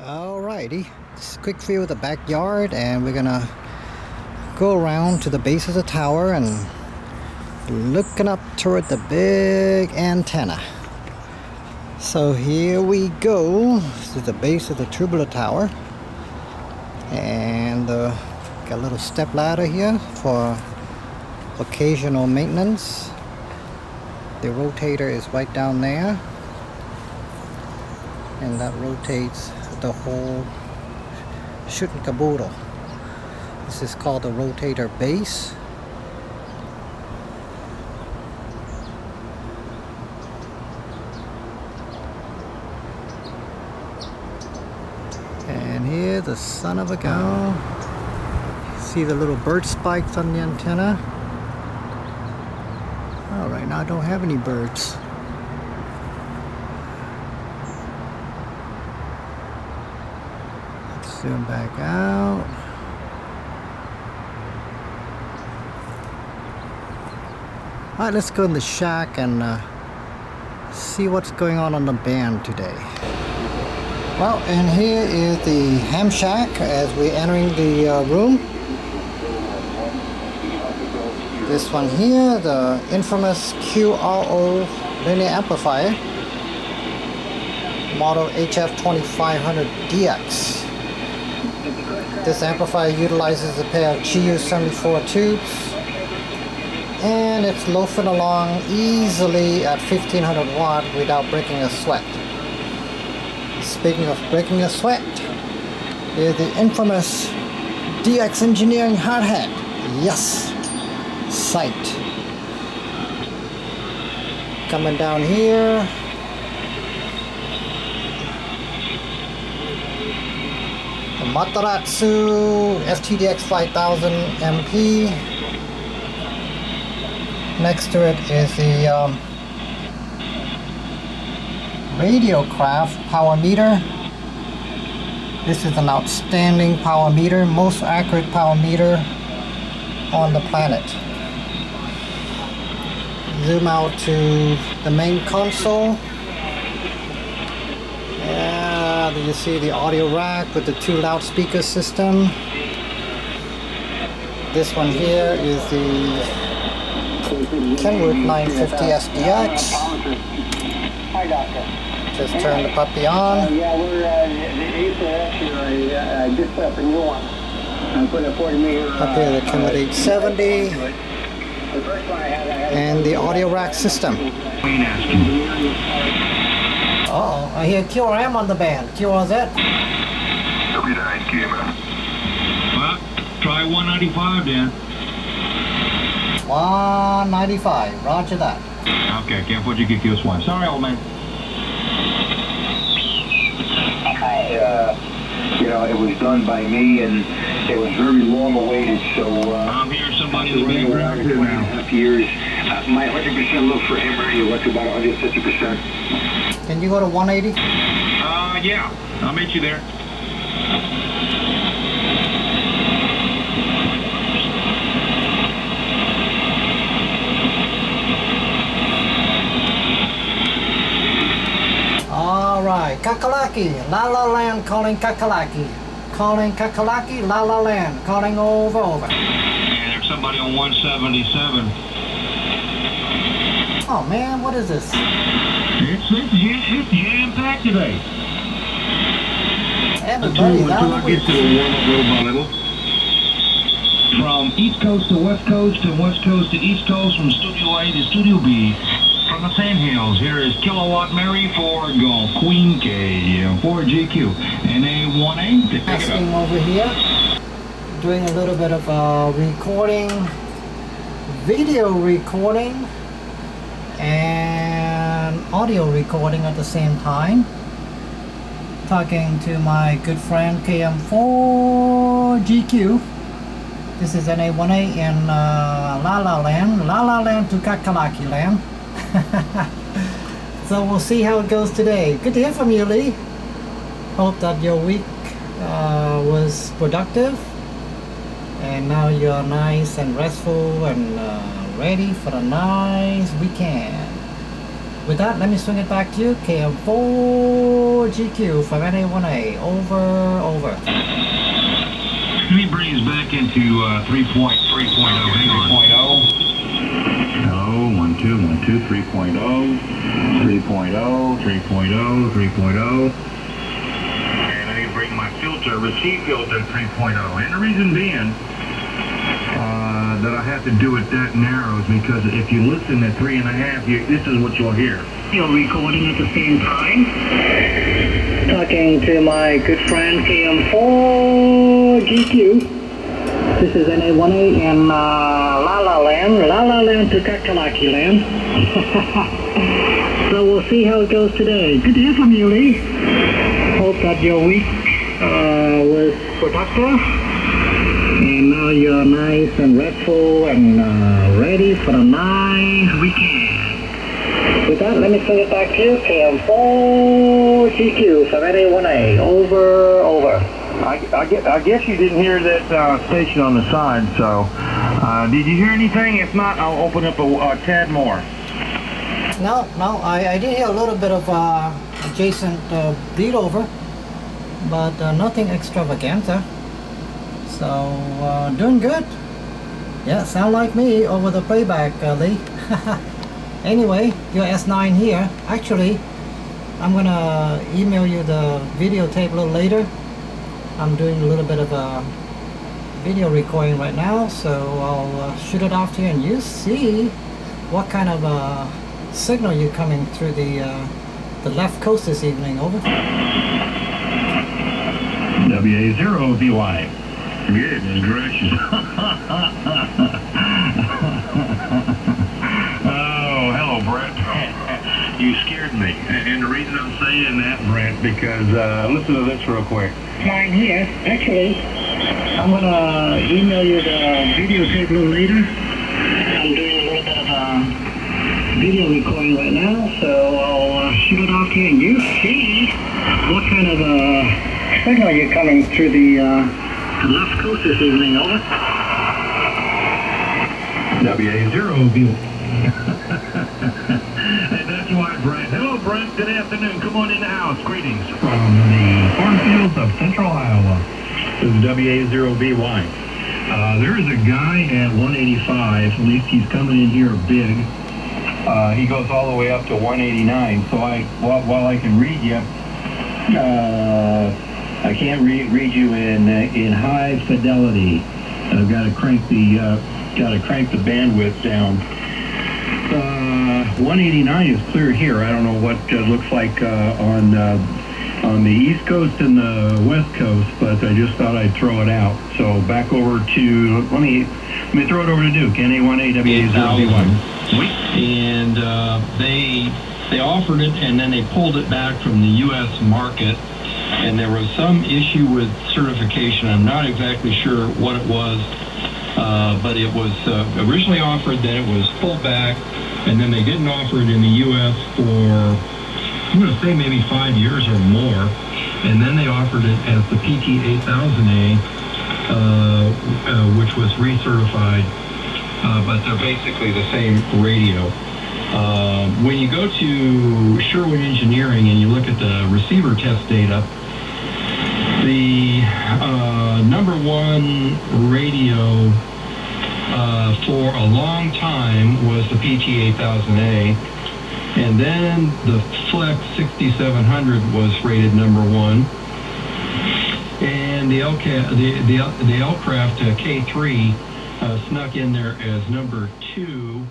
Alrighty, just a quick view of the backyard, and we're gonna go around to the base of the tower and looking up toward the big antenna. So here we go. This is the base of the tubular tower, and got a little step ladder here for occasional maintenance. The rotator is right down there, and that rotates the whole shoot and caboodle. This is called the rotator base. And here the son of a gun. See the little bird spikes on the antenna? Oh, right now I don't have any birds. Zoom back out. Alright, let's go in the shack and see what's going on the band today. Well, and here is the ham shack as we're entering the room. This one here, the infamous QRO linear amplifier, model HF2500DX. This amplifier utilizes a pair of GU74 tubes, and it's loafing along easily at 1500 watt without breaking a sweat. Speaking of breaking a sweat, is the infamous DX Engineering hard hat. Yes, sight. Coming down here, the Mataratsu FTDX 5000 MP. Next to it is the Radiocraft power meter. This is an outstanding power meter, most accurate power meter on the planet. Zoom out to the main console. You see the audio rack with the 2 loudspeaker system. This one here is the Kenwood 950 SDX. Hi, Doctor. Just turn the puppy on. Yeah, we're I just put up a new one. I put a 40 meter. Up here, the Kenwood 870. The first one I had And the audio rack system. Uh-oh, I hear QRM on the band. QRZ? Every day, gamer. Well, try 195 then. 195, roger that. Okay, can't put your QQS one. Sorry, old man. It was done by me, and it was very long awaited, so I'm hearing somebody in the background here now. 2.5 years. My 100% look for him ready to about 150%. Can you go to 180? Yeah, I'll meet you there. Alright, Kakalaki, La La Land calling Kakalaki. Calling Kakalaki, La La Land, calling over. And there's somebody on 177. Oh man, what is this? It's jam-packed today. Everybody's Until out I of get to the warm-up little by little. From East Coast to West Coast, and West Coast to East Coast, from Studio A to Studio B. From the Sand Hills, here is Kilowatt Mary for Golf Queen K for GQ. NA1A. Asking over here, doing a little bit of recording, video recording, and audio recording at the same time. Talking to my good friend KM4GQ. This is NA1A in La La Land. La La Land to Kakalaki Land. So we'll see how it goes today. Good to hear from you, Lee. Hope that your week was productive, and now you're nice and restful and ready for a nice weekend. With that, let me swing it back to you. KM4GQ from NA1A. Over. Let me bring us back into 3.0. Hello, 1, 2, 1, 2, 3.0. 3.0. And I bring my filter, receive filter 3.0. And the reason being that I have to do it that narrow is because if you listen at 3.5, this is what you'll hear. You're recording at the same time. Talking to my good friend KM4GQ. This is NA1A in La La Land to Kakalaki Land. So we'll see how it goes today. Good to hear from you, Lee. Hope that your week was productive. And now you're nice and restful and ready for a nice weekend. With that, let me send it back to you. KM4GQ from NA1A. Over. I guess you didn't hear that station on the side, so did you hear anything? If not, I'll open up a tad more. No, I did hear a little bit of adjacent bleed over, but nothing extravaganza. So, doing good. Yeah, sound like me over the playback, Lee. Anyway, your S9 here. Actually, I'm gonna email you the videotape a little later. I'm doing a little bit of a video recording right now, so I'll shoot it off to you and you see what kind of signal you're coming through the left coast this evening. Over. WA0VY. Goodness gracious. Oh, hello, Brett. You scared me. And the reason I'm saying that, Brett, because listen to this real quick. Mine here. Actually, I'm gonna email you the videotape a little later. I'm doing a little bit of video recording right now, so I'll shoot it off to you and you see what kind of signal you're coming through the left coast this evening. Over. WA0VY. And that's why, Brent. Hello, Brent. Good afternoon. Come on in the house. Greetings from the cornfields of central Iowa. This is WA0VY. There is a guy at 185. At least he's coming in here big. He goes all the way up to 189. So while I can read you, I can't read you in high fidelity. I've got to crank the bandwidth down. 189 is clear here. I don't know what it looks like on the East Coast and the West Coast, but I just thought I'd throw it out. So back over to let me throw it over to Duke. NA1A WA0VY. And they offered it, and then they pulled it back from the U.S. market. And there was some issue with certification. I'm not exactly sure what it was, but it was originally offered, then it was pulled back, and then they didn't offer it in the U.S. for, I'm going to say maybe 5 years or more, and then they offered it as the PT8000A, which was recertified, but they're basically the same radio. When you go to Sherwood Engineering and you look at the receiver test data, the number one radio for a long time was the PT8000A, and then the Flex 6700 was rated number one, and the Elcraft K3 snuck in there as number two.